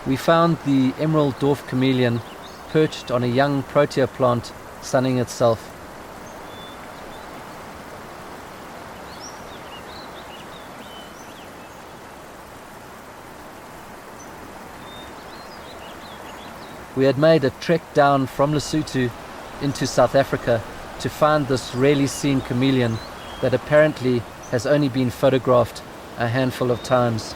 We found the emerald dwarf chameleon perched on a young protea plant, sunning itself. We had made a trek down from Lesotho into South Africa to find this rarely seen chameleon that apparently has only been photographed a handful of times.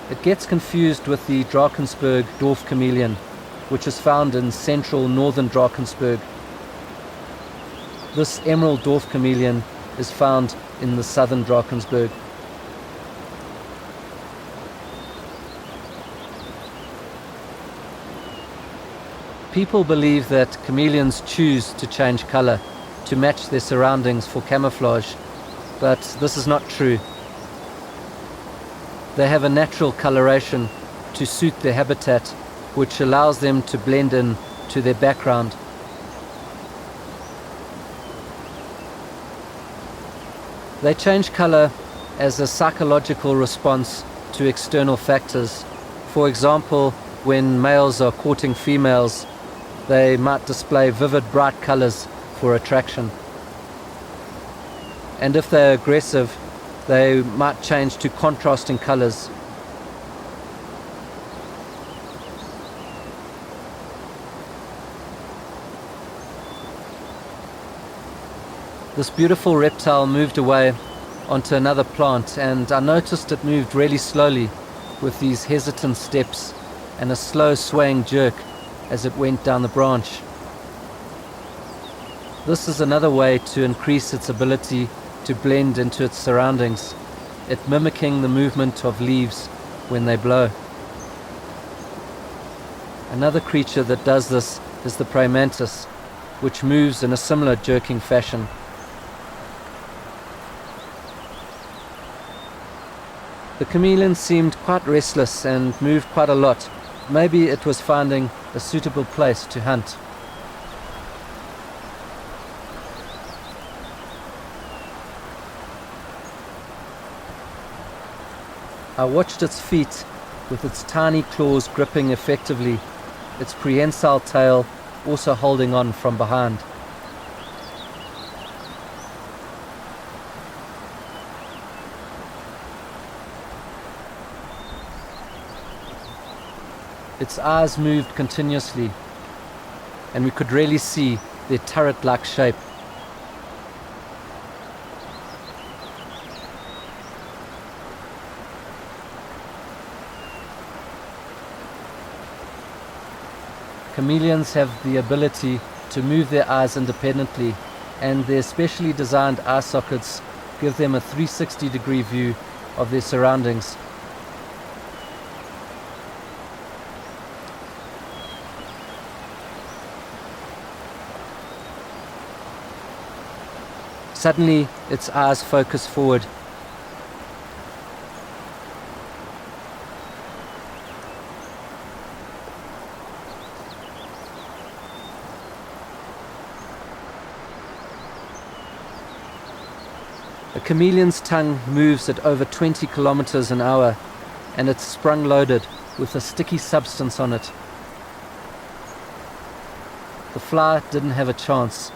It gets confused with the Drakensberg dwarf chameleon, which is found in central northern Drakensberg. This emerald dwarf chameleon is found in the southern Drakensberg. People believe that chameleons choose to change color to match their surroundings for camouflage, but this is not true. They have a natural coloration to suit their habitat, which allows them to blend in to their background. They change color as a psychological response to external factors. For example, when males are courting females, they might display vivid, bright colors for attraction. And if they're aggressive, they might change to contrasting colors. This beautiful reptile moved away onto another plant, and I noticed it moved really slowly with these hesitant steps and a slow swaying jerk as it went down the branch. This is another way to increase its ability to blend into its surroundings, it mimicking the movement of leaves when they blow. Another creature that does this is the praying mantis, which moves in a similar jerking fashion. The chameleon seemed quite restless and moved quite a lot. Maybe it was finding a suitable place to hunt. I watched its feet with its tiny claws gripping effectively, its prehensile tail also holding on from behind. Its eyes moved continuously, and we could really see their turret-like shape. Chameleons have the ability to move their eyes independently, and their specially designed eye sockets give them a 360-degree view of their surroundings. Suddenly, its eyes focus forward. A chameleon's tongue moves at over 20 kilometers an hour, and it's sprung-loaded with a sticky substance on it. The fly didn't have a chance.